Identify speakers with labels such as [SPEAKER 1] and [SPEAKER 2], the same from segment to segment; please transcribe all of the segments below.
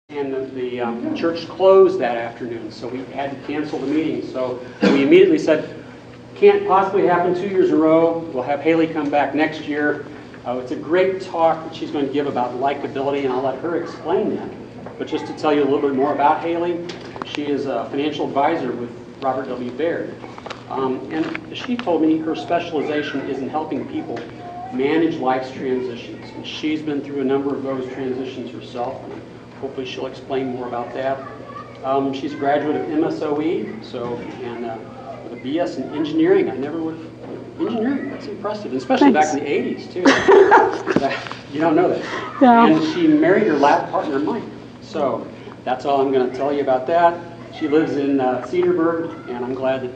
[SPEAKER 1] And the church closed that afternoon, so we had to cancel the meeting. So we immediately said, can't possibly happen 2 years in a row. We'll have Haley come back next year. It's a great talk that she's going to give about likability, and I'll let her explain that. But just to tell you a little bit more about Haley, she is a financial advisor with Robert W. Baird. And she told me her specialization is in helping people manage life's transitions. And she's been through a number of those transitions herself, and hopefully she'll explain more about that. She's a graduate of MSOE, with a BS in engineering. I never would have, engineering, that's impressive, especially back in the 80s too. You don't know that. No. And she married her lab partner, Mike. So that's all I'm going to tell you about that. She lives in Cedarburg, and I'm glad that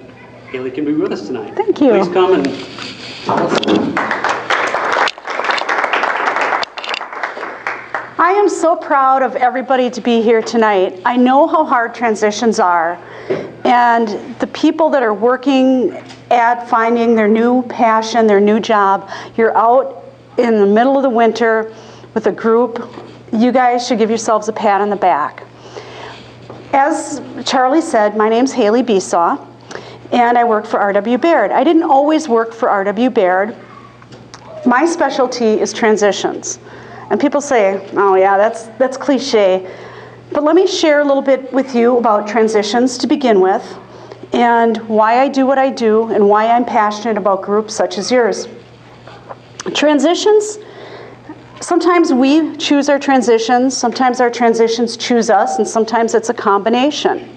[SPEAKER 1] Haley can be with us tonight.
[SPEAKER 2] Thank you.
[SPEAKER 1] Please come and tell us.
[SPEAKER 2] I am so proud of everybody to be here tonight. I know how hard transitions are, and the people that are working at finding their new passion, their new job, you're out in the middle of the winter with a group. You guys should give yourselves a pat on the back. As Charlie said, my name's Haley Besaw, and I work for R.W. Baird. I didn't always work for R.W. Baird. My specialty is transitions. And people say, oh yeah, that's cliche. But let me share a little bit with you about transitions to begin with, and why I do what I do, and why I'm passionate about groups such as yours. Transitions, sometimes we choose our transitions, sometimes our transitions choose us, and sometimes it's a combination.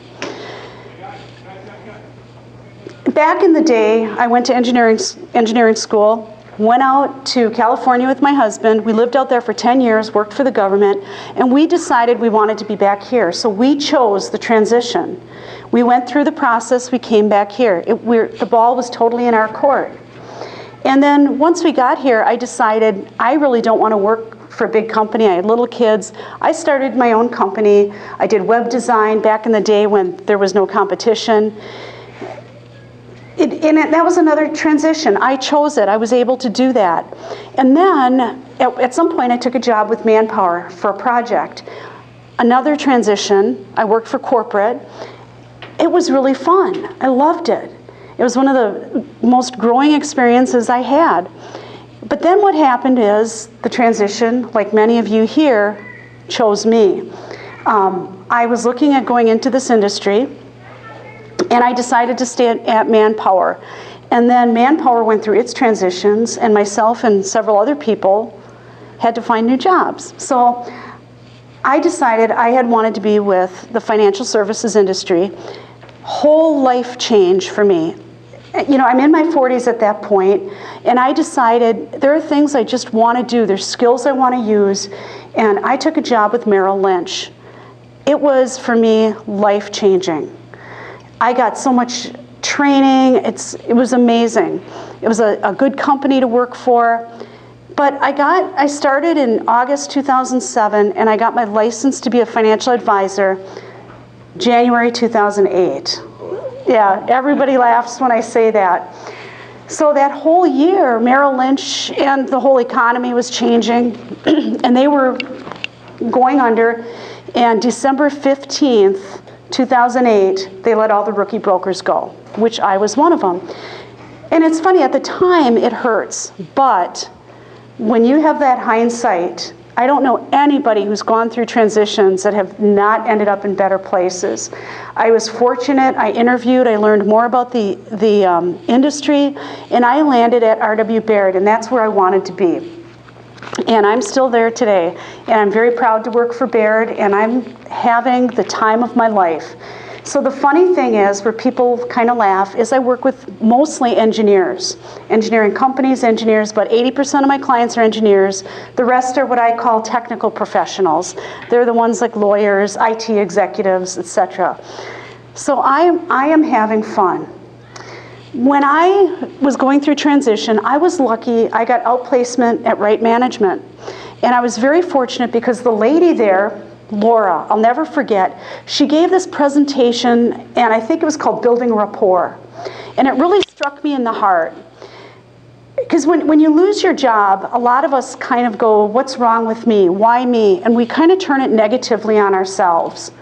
[SPEAKER 2] Back in the day, I went to engineering school, went out to California with my husband. We lived out there for 10 years, worked for the government, and we decided we wanted to be back here. So we chose the transition. We went through the process, we came back here. The ball was totally in our court. And then once we got here, I decided I really don't want to work for a big company. I had little kids. I started my own company. I did web design back in the day when there was no competition. That was another transition. I chose it. I was able to do that. And then, at some point, I took a job with Manpower for a project. Another transition. I worked for corporate. It was really fun. I loved it. It was one of the most growing experiences I had. But then what happened is the transition, like many of you here, chose me. I was looking at going into this industry, and I decided to stay at Manpower. And then Manpower went through its transitions, and myself and several other people had to find new jobs. So I decided I had wanted to be with the financial services industry. Whole life change for me. You know, I'm in my 40s at that point, and I decided there are things I just want to do. There's skills I want to use, and I took a job with Merrill Lynch. It was, for me, life-changing. I got so much training. It was amazing. It was a good company to work for. But I started in August 2007, and I got my license to be a financial advisor January 2008. Yeah, everybody laughs when I say that. So that whole year, Merrill Lynch and the whole economy was changing, and they were going under. And December 15th, 2008, they let all the rookie brokers go, which I was one of them. And it's funny, at the time it hurts, but when you have that hindsight, I don't know anybody who's gone through transitions that have not ended up in better places. I was fortunate, I interviewed, I learned more about the industry, and I landed at R.W. Baird, and that's where I wanted to be. And I'm still there today, and I'm very proud to work for Baird, and I'm having the time of my life. So the funny thing is, where people kind of laugh, is I work with mostly engineers, engineering companies, engineers. About 80% of my clients are engineers. The rest are what I call technical professionals. They're the ones like lawyers, IT executives, etc. So I am having fun. When I was going through transition, I was lucky. I got outplacement at Right Management. And I was very fortunate because the lady there, Laura, I'll never forget, she gave this presentation, and I think it was called Building Rapport. And it really struck me in the heart. because when you lose your job, a lot of us kind of go, what's wrong with me? Why me? And we kind of turn it negatively on ourselves.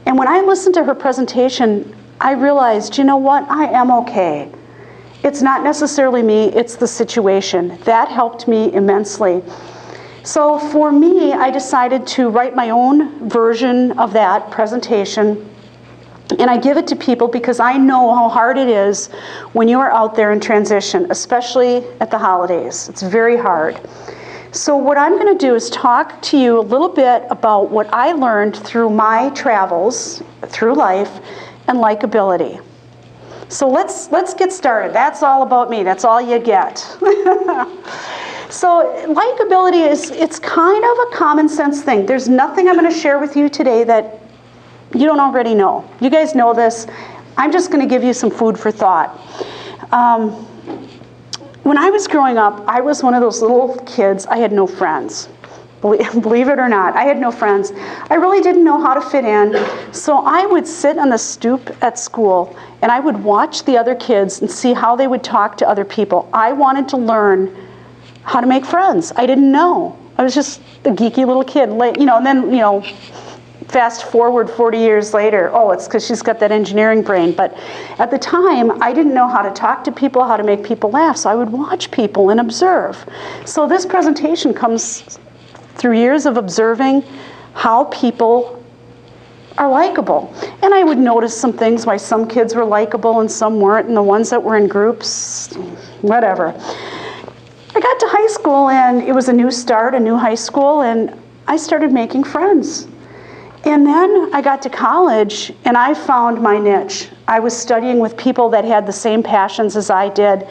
[SPEAKER 2] And when I listened to her presentation, I realized, you know what? I am okay. It's not necessarily me, it's the situation. That helped me immensely. So for me, I decided to write my own version of that presentation, and I give it to people because I know how hard it is when you are out there in transition, especially at the holidays. It's very hard. So what I'm going to do is talk to you a little bit about what I learned through my travels through life and likability. So let's get started. That's all about me. That's all you get. So likability it's kind of a common sense thing. There's nothing I'm going to share with you today that you don't already know. You guys know this. I'm just going to give you some food for thought. When I was growing up, I was one of those little kids. I had no friends. Believe it or not, I had no friends. I really didn't know how to fit in. So I would sit on the stoop at school and I would watch the other kids and see how they would talk to other people. I wanted to learn how to make friends. I didn't know. I was just a geeky little kid, and then, fast forward 40 years later, oh, it's because she's got that engineering brain. But at the time, I didn't know how to talk to people, how to make people laugh. So I would watch people and observe. So this presentation comes through years of observing how people are likable. And I would notice some things, why some kids were likable and some weren't, and the ones that were in groups, whatever. I got to high school, and it was a new start, a new high school, and I started making friends. And then I got to college, and I found my niche. I was studying with people that had the same passions as I did.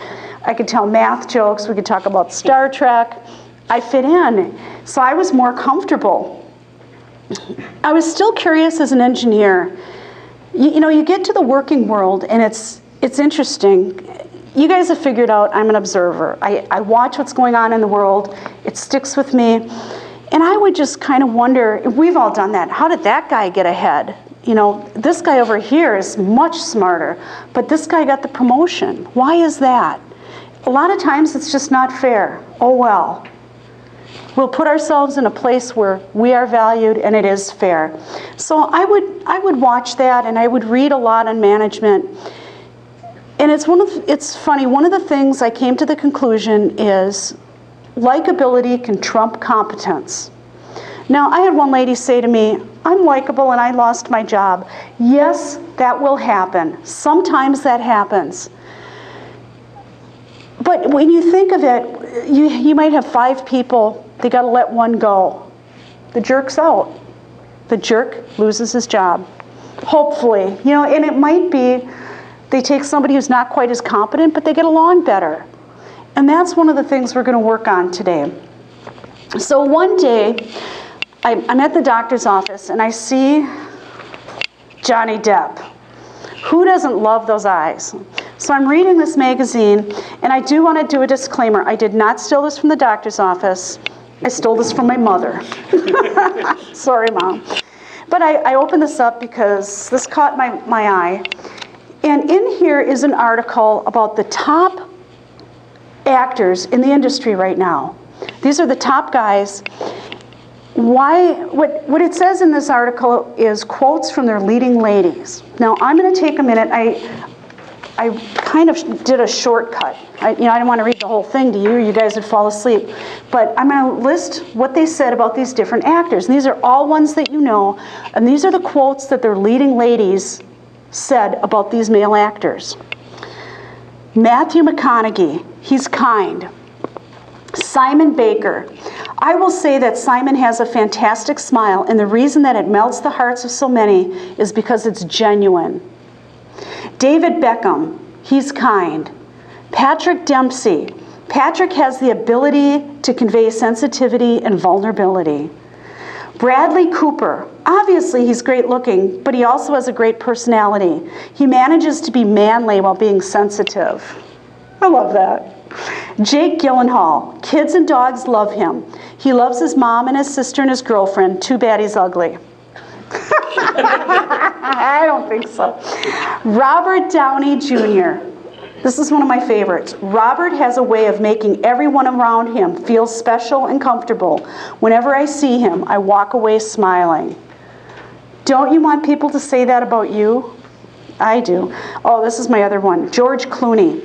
[SPEAKER 2] I could tell math jokes, we could talk about Star Trek. I fit in, so I was more comfortable. I was still curious as an engineer. You get to the working world, and it's interesting. You guys have figured out I'm an observer. I watch what's going on in the world. It sticks with me. And I would just kind of wonder, we've all done that, how did that guy get ahead? This guy over here is much smarter, but this guy got the promotion. Why is that? A lot of times it's just not fair. Oh well. We'll put ourselves in a place where we are valued and it is fair. So I would watch that, and I would read a lot on management. And it's funny, one of the things I came to the conclusion is likability can trump competence. Now, I had one lady say to me, I'm likable and I lost my job. Yes, that will happen. Sometimes that happens. But when you think of it, you might have 5 people, they got to let one go. The jerk's out. The jerk loses his job. Hopefully, and it might be they take somebody who's not quite as competent, but they get along better. And that's one of the things we're going to work on today. So one day, I'm at the doctor's office, and I see Johnny Depp. Who doesn't love those eyes? So I'm reading this magazine, and I do want to do a disclaimer. I did not steal this from the doctor's office. I stole this from my mother. Sorry, Mom. But I opened this up because this caught my eye. And in here is an article about the top actors in the industry right now. These are the top guys. What it says in this article is quotes from their leading ladies. Now I'm going to take a minute. I kind of did a shortcut. I didn't want to read the whole thing to you. You guys would fall asleep. But I'm going to list what they said about these different actors. And these are all ones that you know. And these are the quotes that their leading ladies said about these male actors. Matthew McConaughey, he's kind. Simon Baker. I will say that Simon has a fantastic smile, and the reason that it melts the hearts of so many is because it's genuine. David Beckham, he's kind. Patrick Dempsey. Patrick has the ability to convey sensitivity and vulnerability. Bradley Cooper. Obviously, he's great looking, but he also has a great personality. He manages to be manly while being sensitive. I love that. Jake Gyllenhaal. Kids and dogs love him. He loves his mom and his sister and his girlfriend. Too bad he's ugly. I don't think so. Robert Downey Jr. This is one of my favorites. Robert has a way of making everyone around him feel special and comfortable. Whenever I see him, I walk away smiling. Don't you want people to say that about you? I do. Oh, this is my other one. George Clooney.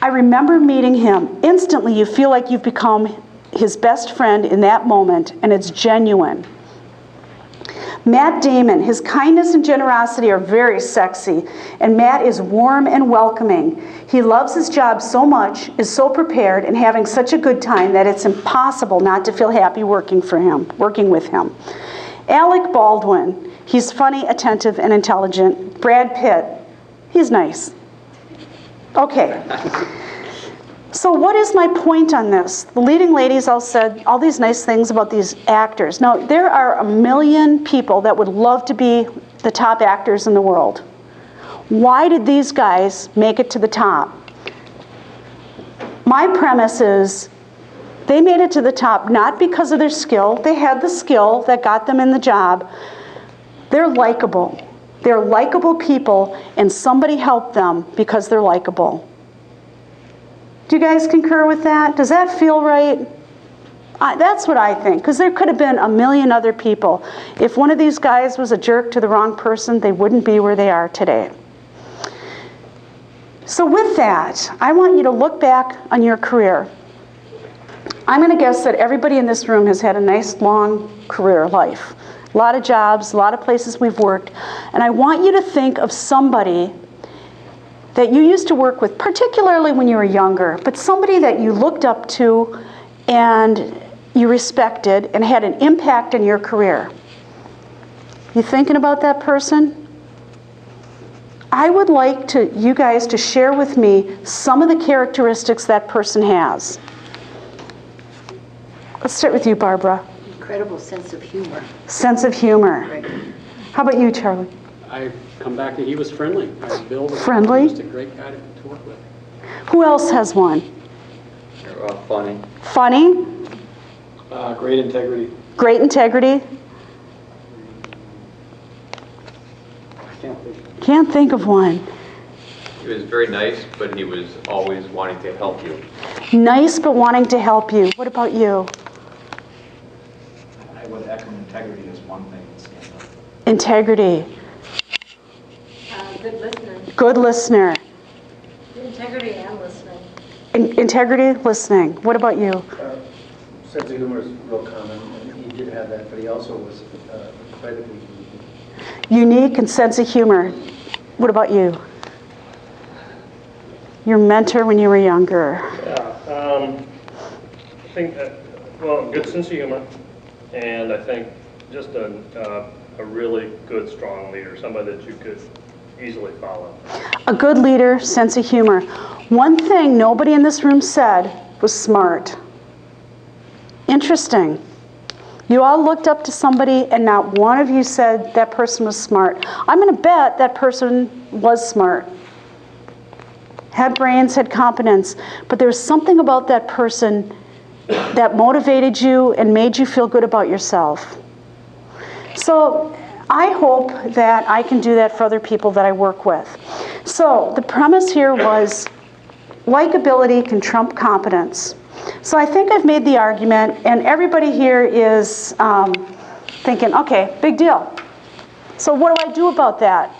[SPEAKER 2] I remember meeting him. Instantly, you feel like you've become his best friend in that moment, and it's genuine. Matt Damon, his kindness and generosity are very sexy, and Matt is warm and welcoming. He loves his job so much, is so prepared, and having such a good time that it's impossible not to feel happy working with him. Alec Baldwin, he's funny, attentive, and intelligent. Brad Pitt, he's nice. Okay. So what is my point on this? The leading ladies all said all these nice things about these actors. Now, there are a million people that would love to be the top actors in the world. Why did these guys make it to the top? My premise is they made it to the top not because of their skill. They had the skill that got them in the job. They're likable. They're likable people, and somebody helped them because they're likable. Do you guys concur with that? Does that feel right? That's what I think, because there could have been a million other people. If one of these guys was a jerk to the wrong person, they wouldn't be where they are today. So with that, I want you to look back on your career. I'm going to guess that everybody in this room has had a nice long career life. A lot of jobs, a lot of places we've worked. And I want you to think of somebody that you used to work with, particularly when you were younger, but somebody that you looked up to and you respected and had an impact in your career. You thinking about that person? I would like you guys to share with me some of the characteristics that person has. Let's start with you, Barbara.
[SPEAKER 3] Incredible sense of humor.
[SPEAKER 2] Sense of humor.
[SPEAKER 3] Right.
[SPEAKER 2] How about you, Charlie?
[SPEAKER 1] I come back to he was friendly. Bill was
[SPEAKER 2] Friendly?
[SPEAKER 1] just a great guy to work with.
[SPEAKER 2] Who else has one?
[SPEAKER 4] Funny.
[SPEAKER 2] Funny?
[SPEAKER 4] Great integrity.
[SPEAKER 2] Great integrity? Can't think of one.
[SPEAKER 5] He was very nice, but he was always wanting to help you.
[SPEAKER 2] Nice but wanting to help you. What about you?
[SPEAKER 4] I would echo integrity as one thing.
[SPEAKER 2] Integrity.
[SPEAKER 3] Good listener.
[SPEAKER 2] Good listener.
[SPEAKER 3] Integrity and listening.
[SPEAKER 2] Integrity, listening. What about you?
[SPEAKER 6] Sense of humor is real common, and he did have that, but he also was incredibly
[SPEAKER 2] Unique and sense of humor. What about you? Your mentor when you were younger.
[SPEAKER 7] Yeah, I think that, well, good sense of humor, and I think just a really good, strong leader, somebody that you could easily follow.
[SPEAKER 2] A good leader, sense of humor. One thing nobody in this room said was smart. Interesting. You all looked up to somebody and not one of you said that person was smart. I'm going to bet that person was smart. Had brains, had competence, but there was something about that person that motivated you and made you feel good about yourself. So I hope that I can do that for other people that I work with. So the premise here was likability can trump competence. So I think I've made the argument, and everybody here is thinking, okay, big deal. So what do I do about that?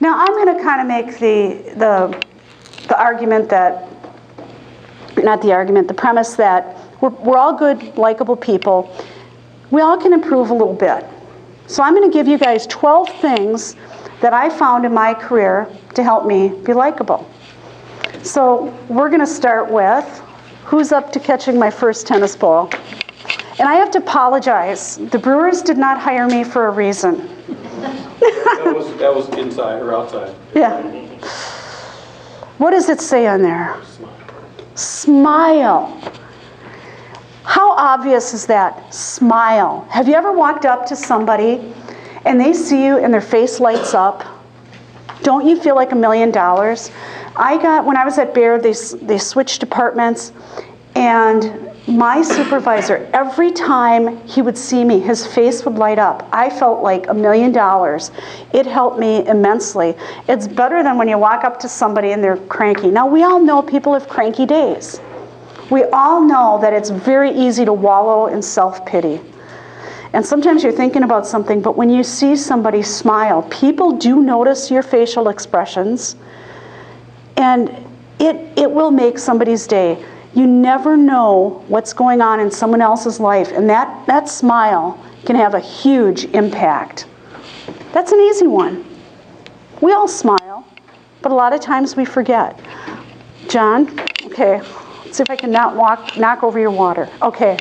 [SPEAKER 2] Now I'm going to kind of make the argument that, not the argument, the premise that we're all good, likable people. We all can improve a little bit. So I'm going to give you guys 12 things that I found in my career to help me be likable. So we're going to start with, who's up to catching my first tennis ball? And I have to apologize. The Brewers did not hire me for a reason.
[SPEAKER 4] That was inside or outside.
[SPEAKER 2] Yeah. What does it say on there? Smile. How obvious is that? Smile. Have you ever walked up to somebody and they see you and their face lights up? Don't you feel like $1 million? When I was at Baird, they switched departments, and My supervisor, every time he would see me, his face would light up. I felt like $1 million. It helped me immensely. It's better than when you walk up to somebody and they're cranky. Now, we all know people have cranky days. We all know that it's very easy to wallow in self-pity. And sometimes you're thinking about something, but when you see somebody smile, people do notice your facial expressions, and it will make somebody's day. You never know what's going on in someone else's life, and that smile can have a huge impact. That's an easy one. We all smile, but a lot of times we forget. John, okay, let's see if I can not knock over your water. Okay.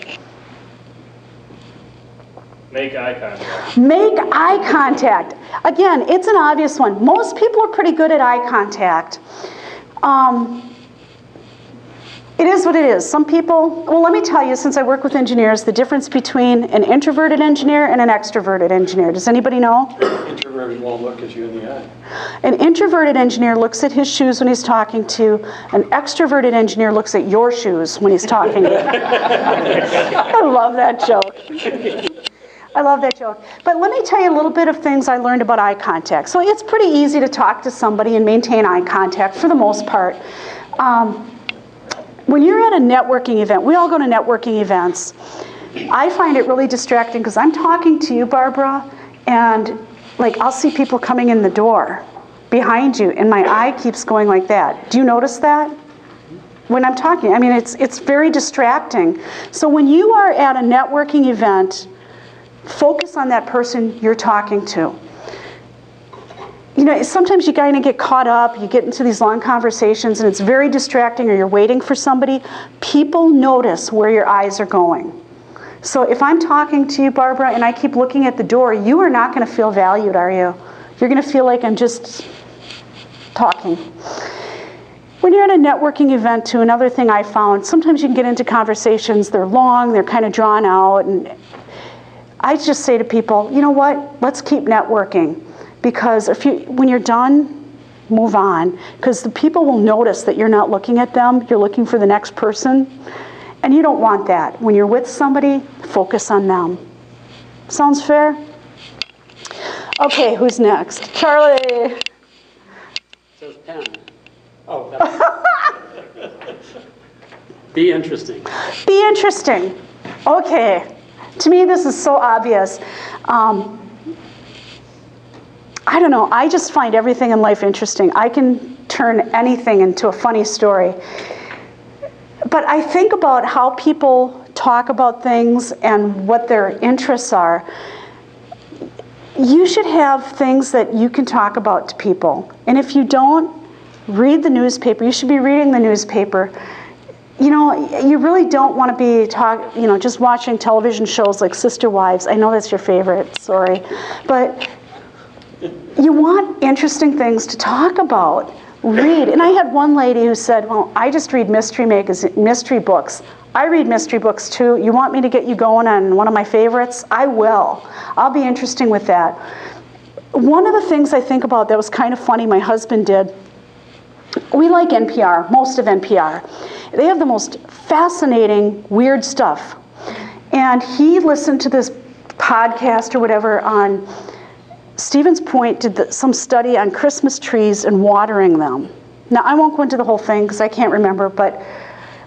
[SPEAKER 7] Make eye contact.
[SPEAKER 2] Make eye contact. Again, it's an obvious one. Most people are pretty good at eye contact. It is what it is. Some people, well, let me tell you, since I work with engineers, the difference between an introverted engineer and an extroverted engineer. Does anybody know?
[SPEAKER 4] Introverted won't look at you in the eye.
[SPEAKER 2] An introverted engineer looks at his shoes when he's talking to. An extroverted engineer looks at your shoes when he's talking to you. I love that joke. I love that joke. But let me tell you a little bit of things I learned about eye contact. So it's pretty easy to talk to somebody and maintain eye contact for the most part. When you're at a networking event, we all go to networking events. I find it really distracting because I'm talking to you, Barbara, and like I'll see people coming in the door behind you, and my eye keeps going like that. Do you notice that? When I'm talking, I mean, it's very distracting. So when you are at a networking event, focus on that person you're talking to. You know, sometimes you kind of get caught up, you get into these long conversations and it's very distracting, or you're waiting for somebody. People notice where your eyes are going. So if I'm talking to you, Barbara, and I keep looking at the door, you are not going to feel valued, are you? You're going to feel like I'm just talking. When you're at a networking event too, another thing I found, sometimes you can get into conversations, they're long, they're kind of drawn out, and I just say to people, you know what, let's keep networking. Because when you're done, move on. Because the people will notice that you're not looking at them, you're looking for the next person. And you don't want that. When you're with somebody, focus on them. Sounds fair? Okay, who's next? Charlie.
[SPEAKER 1] It says pen. Oh, that's Be interesting.
[SPEAKER 2] Be interesting. Okay. To me, this is so obvious. I don't know, I just find everything in life interesting. I can turn anything into a funny story. But I think about how people talk about things and what their interests are. You should have things that you can talk about to people. And if you don't, read the newspaper. You should be reading the newspaper. You know, you really don't want to be just watching television shows like Sister Wives. I know that's your favorite, sorry. But you want interesting things to talk about. Read. And I had one lady who said, well, I just read mystery books. I read mystery books too. You want me to get you going on one of my favorites? I will. I'll be interesting with that. One of the things I think about that was kind of funny, my husband did, we like NPR, most of NPR. They have the most fascinating, weird stuff. And he listened to this podcast or whatever on Stevens Point did some study on Christmas trees and watering them. Now, I won't go into the whole thing because I can't remember, but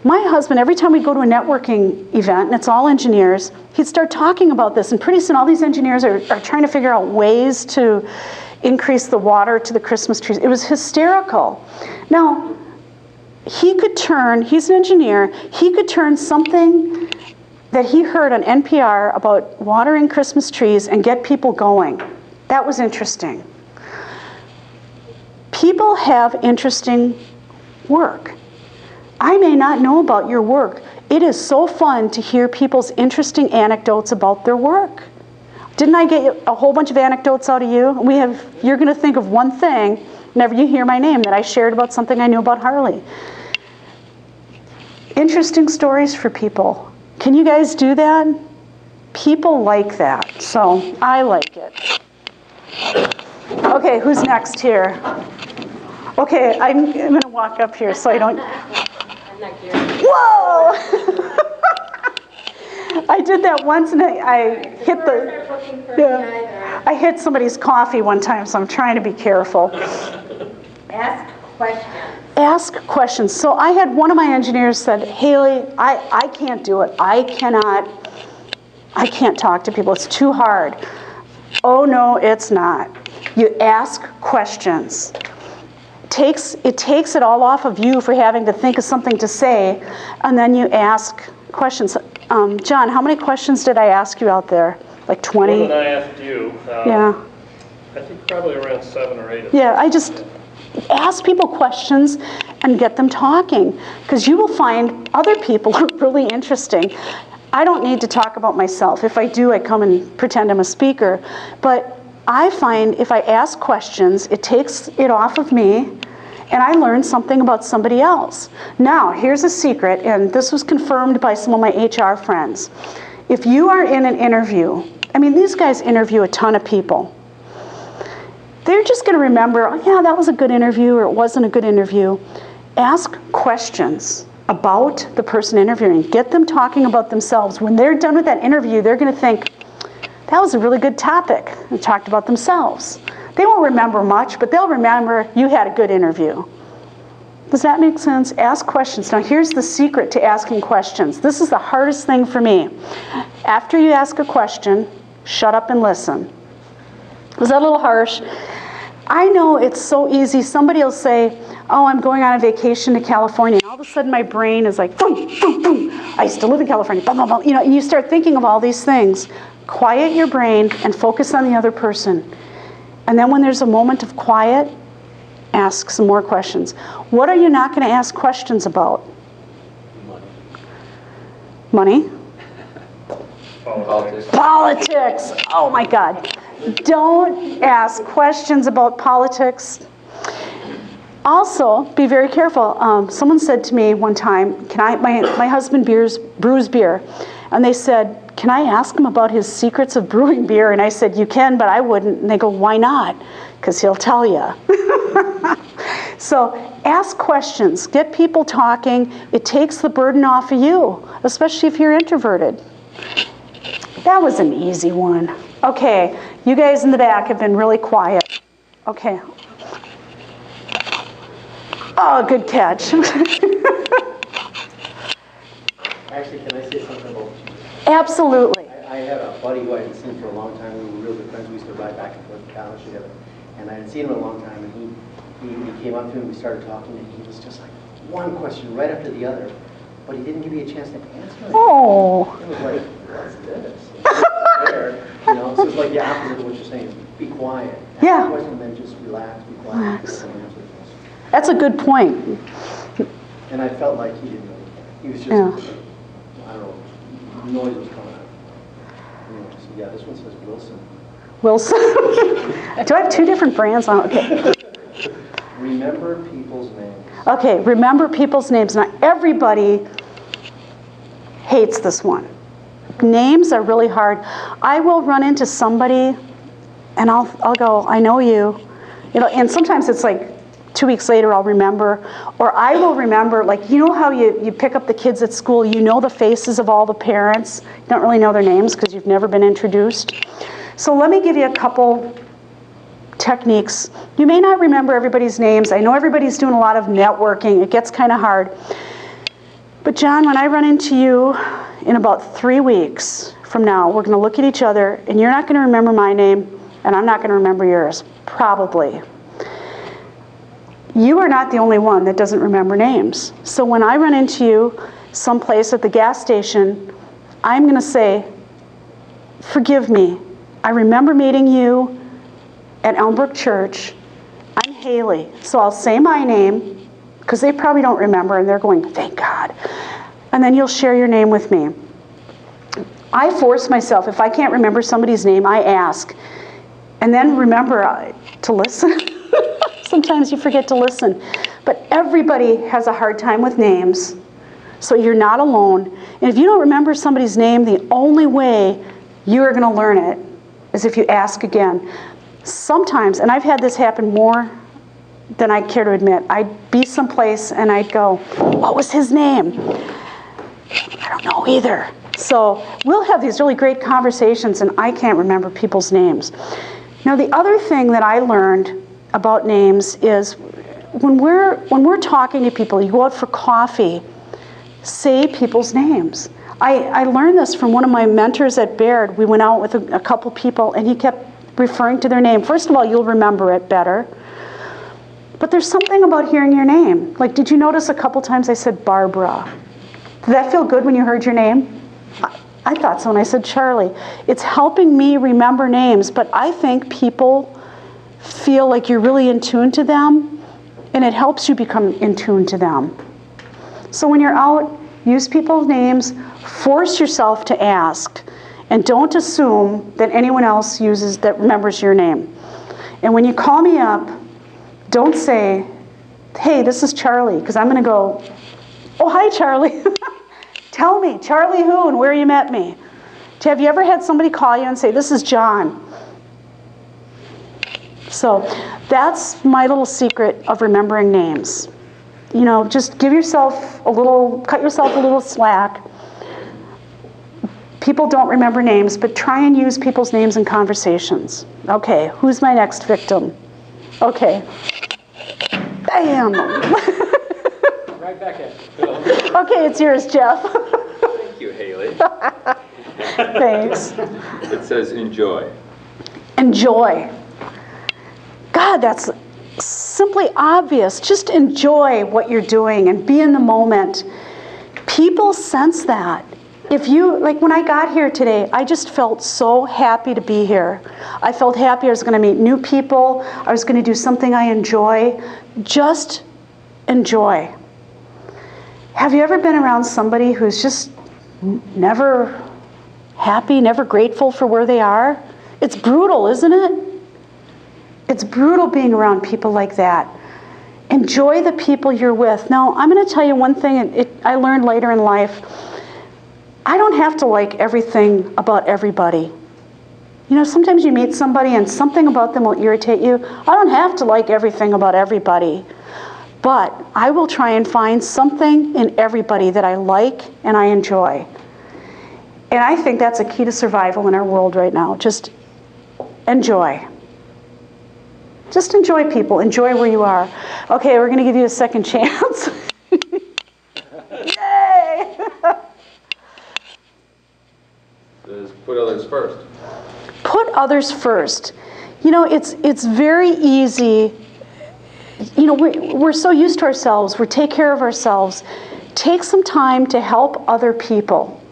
[SPEAKER 2] my husband, every time we go to a networking event, and it's all engineers, he'd start talking about this, and pretty soon all these engineers are trying to figure out ways to increase the water to the Christmas trees. It was hysterical. Now, he's an engineer, he could turn something that he heard on NPR about watering Christmas trees and get people going. That was interesting. People have interesting work. I may not know about your work. It is so fun to hear people's interesting anecdotes about their work. Didn't I get a whole bunch of anecdotes out of you? You're going to think of one thing whenever you hear my name that I shared about something I knew about Harley. Interesting stories for people. Can you guys do that? People like that, so I like it. Okay, who's next here? Okay, I'm going to walk up here so I don't...
[SPEAKER 3] I'm not here.
[SPEAKER 2] Whoa! I did that once and I hit the, yeah, I hit somebody's coffee one time, so I'm trying to be careful.
[SPEAKER 3] Ask questions.
[SPEAKER 2] Ask questions. So I had one of my engineers said, Haley, I can't do it. I can't talk to people. It's too hard. Oh, no, it's not. You ask questions. It takes it all off of you for having to think of something to say, and then you ask questions. John, how many questions did I ask you out there? Like 20?
[SPEAKER 7] More than I asked you.
[SPEAKER 2] Yeah.
[SPEAKER 7] I think probably around 7 or 8.
[SPEAKER 2] Yeah, I just ask people questions and get them talking, because you will find other people are really interesting. I don't need to talk about myself. If I do, I come and pretend I'm a speaker. But I find if I ask questions, it takes it off of me, and I learn something about somebody else. Now, here's a secret, and this was confirmed by some of my HR friends. If you are in an interview, I mean, these guys interview a ton of people. They're just going to remember, oh, yeah, that was a good interview, or it wasn't a good interview. Ask questions about the person interviewing. Get them talking about themselves. When they're done with that interview, they're going to think, that was a really good topic. They talked about themselves. They won't remember much, but they'll remember you had a good interview. Does that make sense? Ask questions. Now, here's the secret to asking questions. This is the hardest thing for me. After you ask a question, shut up and listen. Was that a little harsh? I know it's so easy. Somebody will say, oh, I'm going on a vacation to California. And all of a sudden my brain is like, boom, boom, boom. I used to live in California, blah, blah, blah. You know, and you start thinking of all these things. Quiet your brain and focus on the other person. And then when there's a moment of quiet, ask some more questions. What are you not going to ask questions about? Money?
[SPEAKER 5] Politics.
[SPEAKER 2] Politics. Oh my God. Don't ask questions about politics. Also, be very careful. Someone said to me one time, my husband brews beer, and they said, can I ask him about his secrets of brewing beer? And I said, you can, but I wouldn't. And they go, why not? Because he'll tell you. So ask questions. Get people talking. It takes the burden off of you, especially if you're introverted. That was an easy one. Okay, you guys in the back have been really quiet. Okay. Oh, good catch.
[SPEAKER 6] Actually, can I say something about you?
[SPEAKER 2] Absolutely.
[SPEAKER 6] I had a buddy who I hadn't seen for a long time. We were real good friends. We used to ride back and forth to college together. And I hadn't seen him in a long time. And he came up to me and we started talking. And he was just like, one question right after the other. But he didn't give me a chance to answer it.
[SPEAKER 2] Oh.
[SPEAKER 6] It was like, what's this? You know, so it's like the opposite of what you're saying. Be quiet. Ask
[SPEAKER 2] Yeah.
[SPEAKER 6] a question and then just relax, be quiet.
[SPEAKER 2] Relax.
[SPEAKER 6] And answer the question.
[SPEAKER 2] That's a good point.
[SPEAKER 6] And I felt like he didn't really care. He was just,
[SPEAKER 2] Yeah.
[SPEAKER 6] I don't know, noise was coming out. Anyway, so yeah, this one says Wilson.
[SPEAKER 2] Wilson. Do I have two different brands on? Okay.
[SPEAKER 6] Remember people's names.
[SPEAKER 2] Okay, remember people's names. Now, everybody hates this one. Names are really hard. I will run into somebody and I'll go, I know you. You know, and sometimes it's like 2 weeks later I'll remember, or I will remember, like, you know how you pick up the kids at school, you know the faces of all the parents, you don't really know their names because you've never been introduced. So let me give you a couple techniques. You may not remember everybody's names. I know everybody's doing a lot of networking. It gets kind of hard. But John, when I run into you in about 3 weeks from now, we're going to look at each other, and you're not going to remember my name, and I'm not going to remember yours, probably. You are not the only one that doesn't remember names. So when I run into you someplace at the gas station, I'm going to say, forgive me. I remember meeting you at Elmbrook Church. I'm Haley. So I'll say my name, because they probably don't remember, and they're going, thank God. And then you'll share your name with me. I force myself, if I can't remember somebody's name, I ask. And then remember to listen. Sometimes you forget to listen. But everybody has a hard time with names, so you're not alone. And if you don't remember somebody's name, the only way you're going to learn it is if you ask again. Sometimes, and I've had this happen more than I care to admit, I'd be someplace and I'd go, what was his name? I don't know either. So we'll have these really great conversations, and I can't remember people's names. Now, the other thing that I learned about names is when we're talking to people, you go out for coffee, say people's names. I learned this from one of my mentors at Baird. We went out with a couple people, and he kept referring to their name. First of all, you'll remember it better. But there's something about hearing your name. Like, did you notice a couple times I said Barbara? Did that feel good when you heard your name? I thought so when I said Charlie. It's helping me remember names, but I think people feel like you're really in tune to them, and it helps you become in tune to them. So when you're out, use people's names, force yourself to ask, and don't assume that anyone else remembers your name. And when you call me up, don't say, hey, this is Charlie, because I'm going to go, oh, hi, Charlie. Tell me, Charlie who and where you met me. Have you ever had somebody call you and say, this is John? So that's my little secret of remembering names. You know, just cut yourself a little slack. People don't remember names, but try and use people's names in conversations. Okay, who's my next victim? Okay. Bam!
[SPEAKER 1] Right back at you.
[SPEAKER 2] Okay, it's yours, Jeff.
[SPEAKER 5] Thank you, Haley.
[SPEAKER 2] Thanks.
[SPEAKER 5] It says enjoy.
[SPEAKER 2] Enjoy. God, that's simply obvious. Just enjoy what you're doing and be in the moment. People sense that. Like when I got here today, I just felt so happy to be here. I felt happy I was going to meet new people. I was going to do something I enjoy. Just enjoy. Have you ever been around somebody who's just never happy, never grateful for where they are? It's brutal, isn't it? It's brutal being around people like that. Enjoy the people you're with. Now, I'm going to tell you one thing I learned later in life. I don't have to like everything about everybody. You know, sometimes you meet somebody and something about them will irritate you. I don't have to like everything about everybody. But I will try and find something in everybody that I like and I enjoy. And I think that's a key to survival in our world right now. Just enjoy. Just enjoy people. Enjoy where you are. Okay, we're going to give you a second chance. Yay!
[SPEAKER 5] Says put others first.
[SPEAKER 2] Put others first. You know, it's very easy. You know, we're so used to ourselves. We take care of ourselves. Take some time to help other people.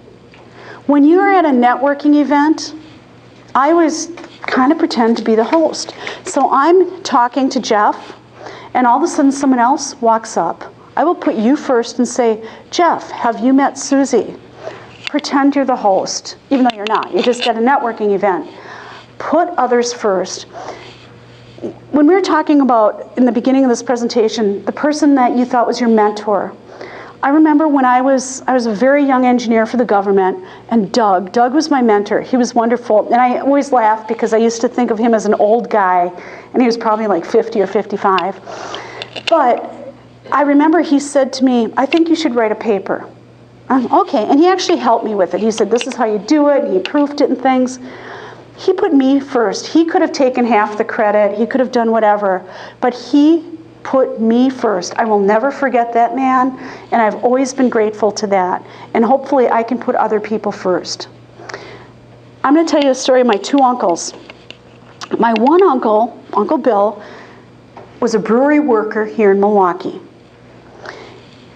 [SPEAKER 2] When you're at a networking event, I always kind of pretend to be the host. So I'm talking to Jeff, and all of a sudden someone else walks up. I will put you first and say, Jeff, have you met Susie? Pretend you're the host, even though you're not. You're just at a networking event. Put others first. When we were talking about, in the beginning of this presentation, the person that you thought was your mentor, I remember when I was a very young engineer for the government, and Doug was my mentor. He was wonderful, and I always laugh because I used to think of him as an old guy, and he was probably like 50 or 55. But I remember he said to me, I think you should write a paper. Okay, and he actually helped me with it. He said, this is how you do it, and he proofed it and things. He put me first. He could have taken half the credit. He could have done whatever, but he put me first. I will never forget that man, and I've always been grateful to that. And hopefully I can put other people first. I'm going to tell you a story of my two uncles. My one uncle, Uncle Bill, was a brewery worker here in Milwaukee.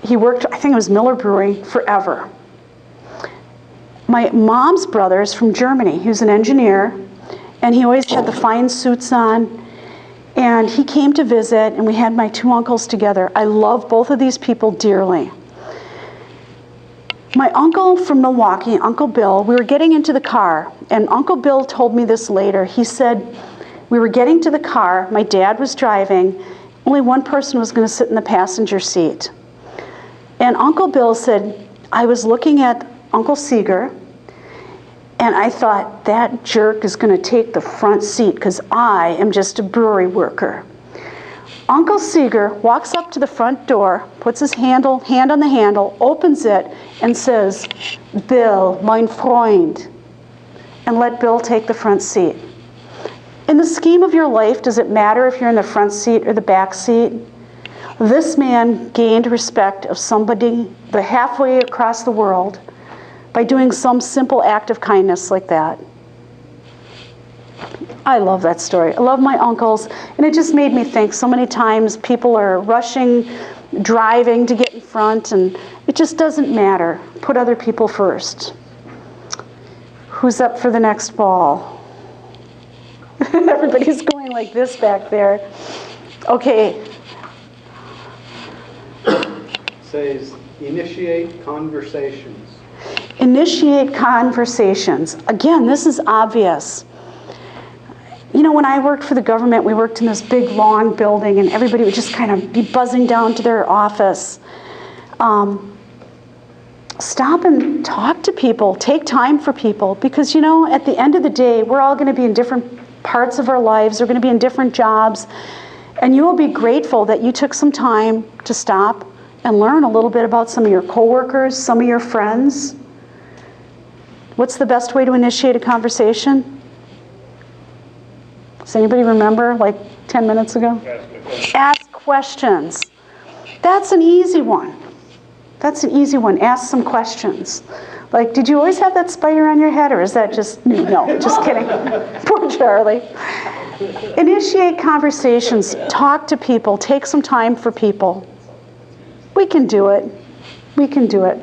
[SPEAKER 2] He worked, I think it was Miller Brewing, forever. My mom's brother is from Germany. He was an engineer, and he always had the fine suits on. And he came to visit, and we had my two uncles together. I love both of these people dearly. My uncle from Milwaukee, Uncle Bill, we were getting into the car, and Uncle Bill told me this later. He said, we were getting to the car, my dad was driving, only one person was going to sit in the passenger seat. And Uncle Bill said, I was looking at Uncle Seeger, and I thought, that jerk is going to take the front seat because I am just a brewery worker. Uncle Seeger walks up to the front door, puts his hand on the handle, opens it, and says, "Bill, mein Freund," and let Bill take the front seat. In the scheme of your life, does it matter if you're in the front seat or the back seat? This man gained respect of somebody the halfway across the world by doing some simple act of kindness like that. I love that story. I love my uncles, and it just made me think so many times people are rushing, driving to get in front, and it just doesn't matter. Put other people first. Who's up for the next ball? Everybody's going like this back there. Okay.
[SPEAKER 8] Says, initiate conversations.
[SPEAKER 2] Initiate conversations. Again, this is obvious. You know, when I worked for the government, we worked in this big, long building, and everybody would just kind of be buzzing down to their office. Stop and talk to people. Take time for people. Because, you know, at the end of the day, we're all going to be in different parts of our lives. We're going to be in different jobs. And you will be grateful that you took some time to stop and learn a little bit about some of your coworkers, some of your friends. What's the best way to initiate a conversation? Does anybody remember, like 10 minutes ago? Ask questions. That's an easy one. That's an easy one. Ask some questions. Like, did you always have that spider on your head, or is that just, no, just kidding. Poor Charlie. Initiate conversations. Talk to people. Take some time for people. We can do it. We can do it.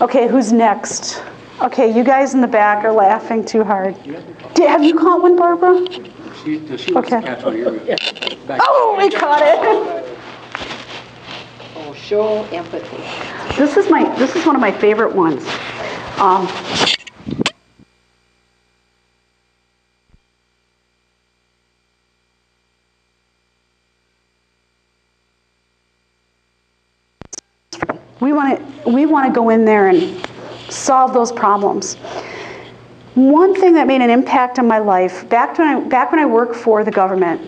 [SPEAKER 2] Okay, who's next? Okay, you guys in the back are laughing too hard. Have you caught one, Barbara?
[SPEAKER 1] She wants to catch one. You're good. Back.
[SPEAKER 2] Oh, we caught it.
[SPEAKER 3] Oh, show empathy.
[SPEAKER 2] This is one of my favorite ones. We want to go in there and solve those problems. One thing that made an impact on my life, back when I worked for the government,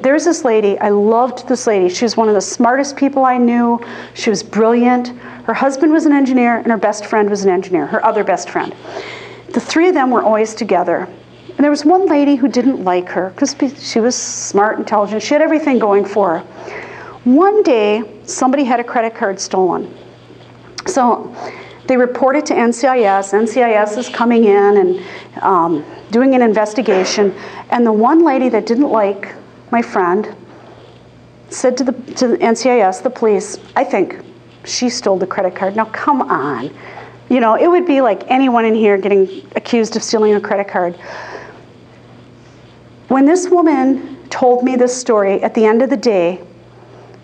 [SPEAKER 2] there's this lady, I loved this lady. She was one of the smartest people I knew. She was brilliant. Her husband was an engineer, and her best friend was an engineer, her other best friend. The three of them were always together. And there was one lady who didn't like her because she was smart, intelligent. She had everything going for her. One day, somebody had a credit card stolen. So they reported to NCIS. NCIS is coming in and doing an investigation. And the one lady that didn't like my friend said to the NCIS, the police, "I think she stole the credit card." Now, come on. You know, it would be like anyone in here getting accused of stealing a credit card. When this woman told me this story at the end of the day,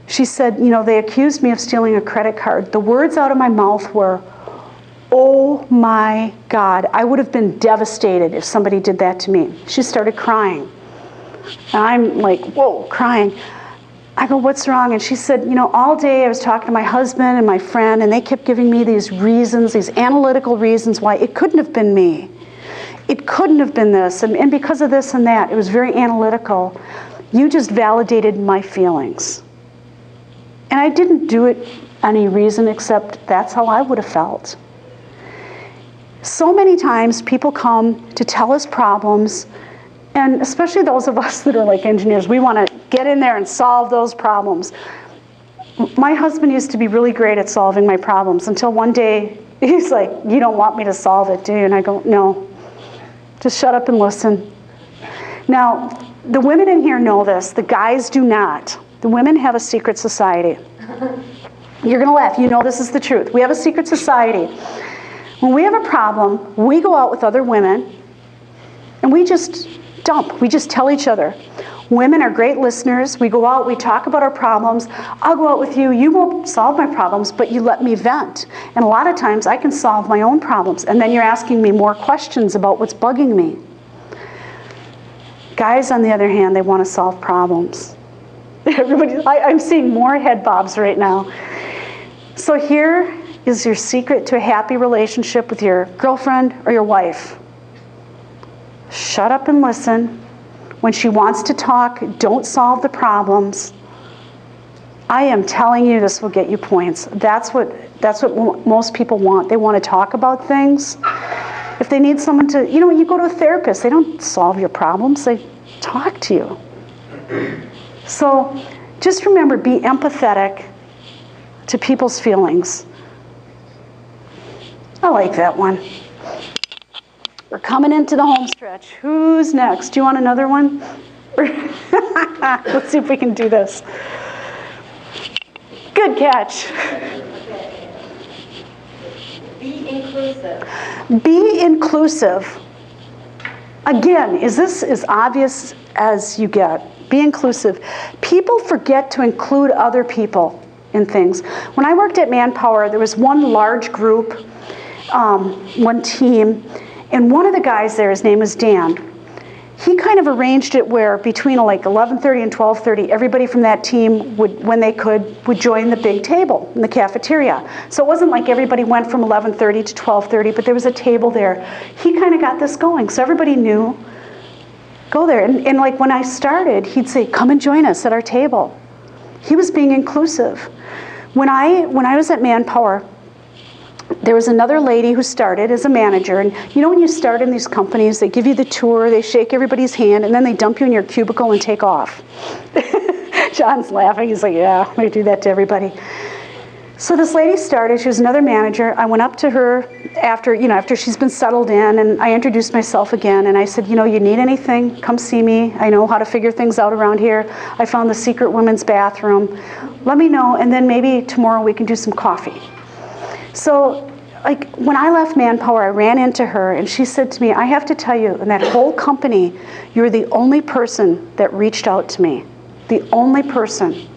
[SPEAKER 2] she said, you know, they accused me of stealing a credit card. The words out of my mouth were, "Oh my God, I would have been devastated if somebody did that to me." She started crying. And I'm like, whoa, crying. I go, "What's wrong?" And she said, you know, all day I was talking to my husband and my friend, and they kept giving me these reasons, these analytical reasons why it couldn't have been me. It couldn't have been this, and because of this and that. It was very analytical. You just validated my feelings. And I didn't do it any reason except that's how I would have felt. So many times people come to tell us problems, and especially those of us that are like engineers, we want to get in there and solve those problems. My husband used to be really great at solving my problems until one day he's like, "You don't want me to solve it, do you?" And I go, "No, just shut up and listen." Now, the women in here know this. The guys do not. The women have a secret society. You're going to laugh. You know this is the truth. We have a secret society. When we have a problem, we go out with other women, and we just dump. We just tell each other. Women are great listeners. We go out, we talk about our problems. I'll go out with you. You won't solve my problems, but you let me vent. And a lot of times I can solve my own problems. And then you're asking me more questions about what's bugging me. Guys, on the other hand, they want to solve problems. I'm seeing more head bobs right now. So here is your secret to a happy relationship with your girlfriend or your wife. Shut up and listen. When she wants to talk, don't solve the problems. I am telling you, this will get you points. That's what most people want. They want to talk about things. If they need someone to, you go to a therapist. They don't solve your problems. They talk to you. So just remember, be empathetic to people's feelings. I like that one. We're coming into the home stretch. Who's next? Do you want another one? Let's see if we can do this. Good catch.
[SPEAKER 3] Be inclusive.
[SPEAKER 2] Be inclusive. Again, is this as obvious as you get? Be inclusive. People forget to include other people in things. When I worked at Manpower, there was one large group, one team, and one of the guys there, his name was Dan. He kind of arranged it where between like 11:30 and 12:30, everybody from that team would, when they could, would join the big table in the cafeteria. So it wasn't like everybody went from 11:30 to 12:30, but there was a table there. He kind of got this going, so everybody knew, go there. And like when I started, he'd say, come and join us at our table. He was being inclusive. When I was at Manpower, there was another lady who started as a manager, and when you start in these companies, they give you the tour, they shake everybody's hand, and then they dump you in your cubicle and take off. John's laughing, he's like, yeah, they do that to everybody. So this lady started, she was another manager. I went up to her after she's been settled in, and I introduced myself again, and I said, you need anything, come see me. I know how to figure things out around here. I found the secret women's bathroom. Let me know, and then maybe tomorrow we can do some coffee. So, like, when I left Manpower, I ran into her, and she said to me, I have to tell you, in that whole company, you're the only person that reached out to me. The only person.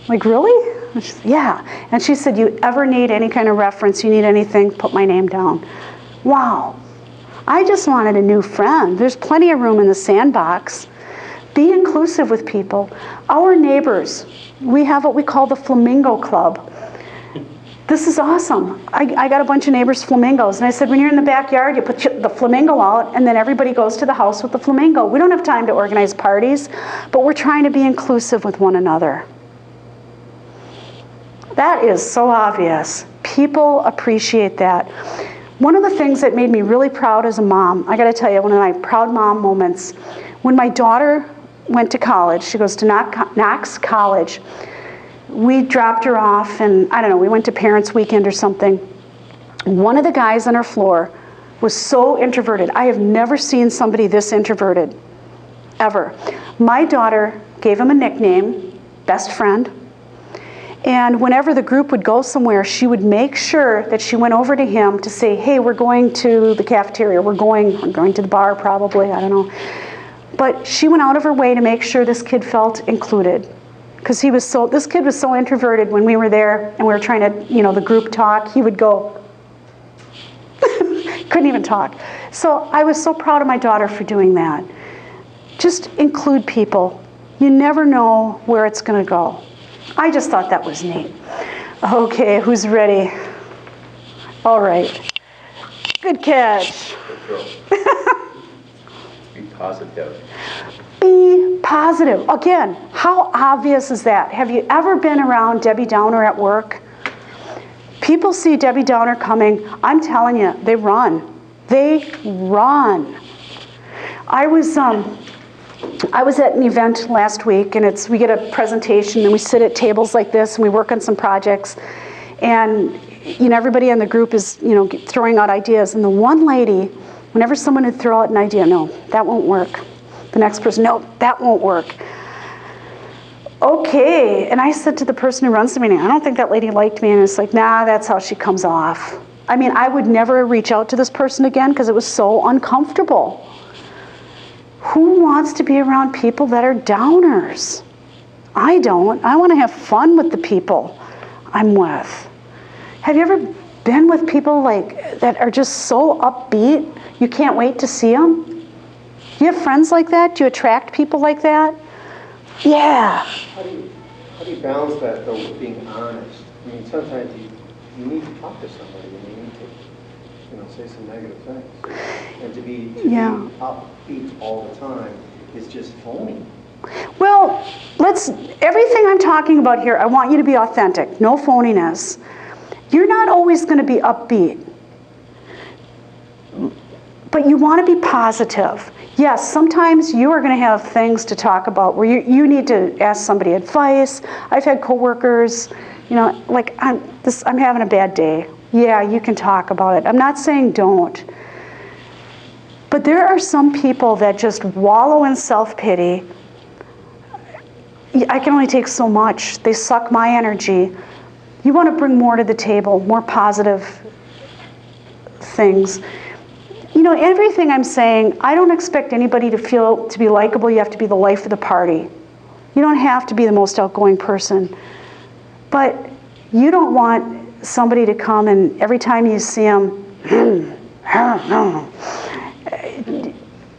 [SPEAKER 2] Like, really? And she said, yeah. And she said, you ever need any kind of reference, you need anything, put my name down. Wow. I just wanted a new friend. There's plenty of room in the sandbox. Be inclusive with people. Our neighbors, we have what we call the Flamingo Club. This is awesome. I got a bunch of neighbors flamingos, and I said, when you're in the backyard, you put the flamingo out, and then everybody goes to the house with the flamingo. We don't have time to organize parties, but we're trying to be inclusive with one another. That is so obvious. People appreciate that. One of the things that made me really proud as a mom, I got to tell you, one of my proud mom moments, when my daughter went to college, she goes to Knox College, we dropped her off, and I don't know, we went to Parents' Weekend or something. One of the guys on our floor was so introverted. I have never seen somebody this introverted, ever. My daughter gave him a nickname, Best Friend, and whenever the group would go somewhere, she would make sure that she went over to him to say, hey, we're going to the cafeteria, we're going to the bar probably, I don't know. But she went out of her way to make sure this kid felt included. Because this kid was so introverted when we were there and we were trying to, the group talk, he would go, couldn't even talk. So I was so proud of my daughter for doing that. Just include people. You never know where it's going to go. I just thought that was neat. Okay, who's ready? All right. Good catch.
[SPEAKER 5] Be positive.
[SPEAKER 2] Be positive. Again, how obvious is that? Have you ever been around Debbie Downer at work? People see Debbie Downer coming. I'm telling you, they run. They run. I was at an event last week, and we get a presentation, and we sit at tables like this, and we work on some projects, and everybody in the group is throwing out ideas, and the one lady, whenever someone would throw out an idea, no, that won't work. The next person, no, that won't work. Okay, and I said to the person who runs the meeting, I don't think that lady liked me, and it's like, nah, that's how she comes off. I mean, I would never reach out to this person again because it was so uncomfortable. Who wants to be around people that are downers? I don't. I want to have fun with the people I'm with. Have you ever been with people that are just so upbeat, you can't wait to see them? Do you have friends like that? Do you attract people like that? Yeah.
[SPEAKER 6] How do you balance that, though, with being honest? I mean, sometimes you need to talk to somebody and you need to, say some negative things. And to be upbeat all the time is just phony.
[SPEAKER 2] Well, everything I'm talking about here, I want you to be authentic, no phoniness. You're not always going to be upbeat, but you want to be positive. Yes, sometimes you are going to have things to talk about where you need to ask somebody advice. I've had coworkers, like, I'm having a bad day. Yeah, you can talk about it. I'm not saying don't. But there are some people that just wallow in self-pity. I can only take so much. They suck my energy. You want to bring more to the table, more positive things. Everything I'm saying, I don't expect anybody to be likable. You have to be the life of the party. You don't have to be the most outgoing person. But you don't want somebody to come and every time you see them,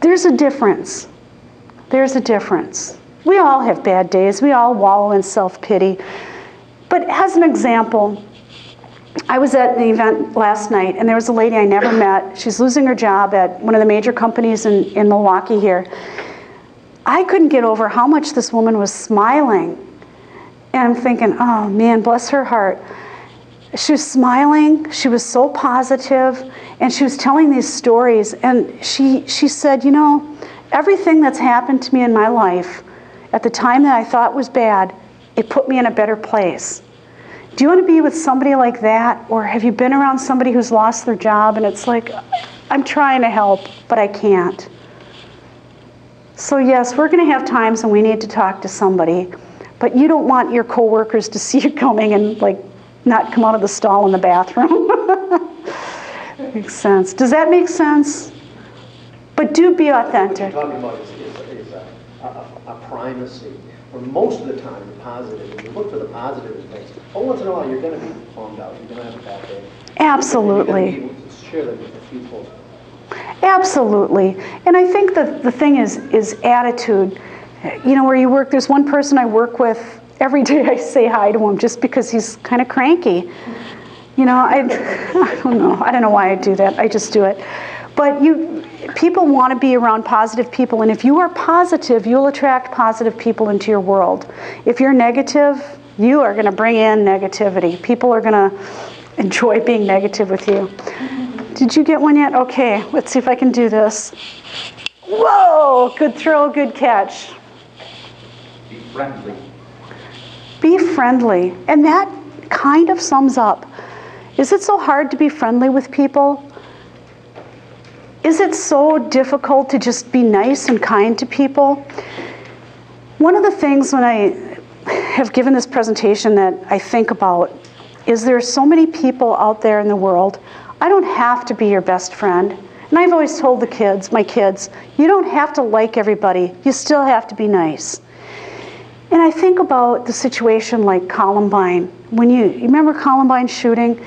[SPEAKER 2] there's a difference. There's a difference. We all have bad days. We all wallow in self-pity. But as an example, I was at an event last night, and there was a lady I never met. She's losing her job at one of the major companies in Milwaukee here. I couldn't get over how much this woman was smiling. And I'm thinking, oh man, bless her heart. She was smiling, she was so positive, and she was telling these stories. And she said, everything that's happened to me in my life, at the time that I thought was bad, it put me in a better place. Do you want to be with somebody like that? Or have you been around somebody who's lost their job and it's like, I'm trying to help, but I can't? So yes, we're going to have times when we need to talk to somebody, but you don't want your coworkers to see you coming and not come out of the stall in the bathroom. Makes sense. Does that make sense? But do be authentic.
[SPEAKER 6] What you're talking about is a primacy. For most of the time, the positive. When you look for the positive in things, once in a while you're going to be bummed out. You're going to have a bad day.
[SPEAKER 2] Absolutely.
[SPEAKER 6] You're going to be able to share that with the people.
[SPEAKER 2] Absolutely. And I think the thing is attitude. Where you work, there's one person I work with, every day I say hi to him just because he's kind of cranky. I don't know. I don't know why I do that. I just do it. But people want to be around positive people, and if you are positive, you'll attract positive people into your world. If you're negative, you are going to bring in negativity. People are going to enjoy being negative with you. Did you get one yet? Okay, let's see if I can do this. Whoa, good throw, good catch.
[SPEAKER 9] Be friendly.
[SPEAKER 2] Be friendly, and that kind of sums up. Is it so hard to be friendly with people? Is it so difficult to just be nice and kind to people? One of the things when I have given this presentation that I think about is there are so many people out there in the world. I don't have to be your best friend. And I've always told my kids, you don't have to like everybody. You still have to be nice. And I think about the situation like Columbine. When you remember Columbine shooting?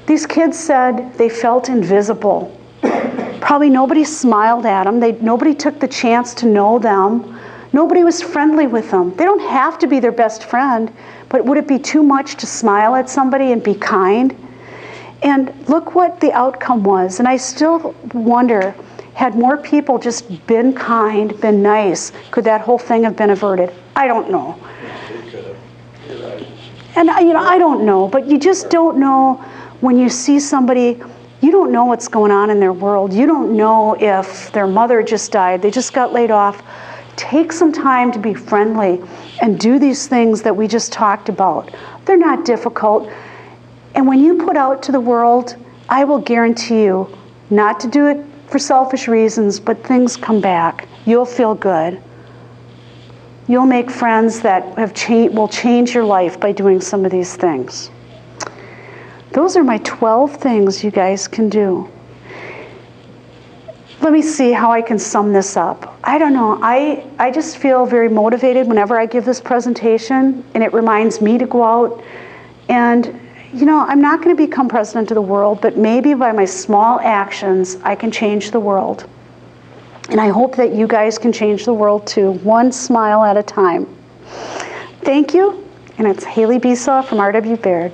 [SPEAKER 2] These kids said they felt invisible. Probably nobody smiled at them. Nobody took the chance to know them. Nobody was friendly with them. They don't have to be their best friend, but would it be too much to smile at somebody and be kind? And look what the outcome was. And I still wonder, had more people just been kind, been nice, could that whole thing have been averted? I don't know.
[SPEAKER 4] It could have. You're right.
[SPEAKER 2] And I don't know, but you just don't know when you see somebody. You don't know what's going on in their world. You don't know if their mother just died, they just got laid off. Take some time to be friendly and do these things that we just talked about. They're not difficult. And when you put out to the world, I will guarantee you not to do it for selfish reasons, but things come back. You'll feel good. You'll make friends that will change your life by doing some of these things. Those are my 12 things you guys can do. Let me see how I can sum this up. I don't know. I just feel very motivated whenever I give this presentation, and it reminds me to go out. And, I'm not going to become president of the world, but maybe by my small actions, I can change the world. And I hope that you guys can change the world too, one smile at a time. Thank you, and it's Haley Besaw from R.W. Baird.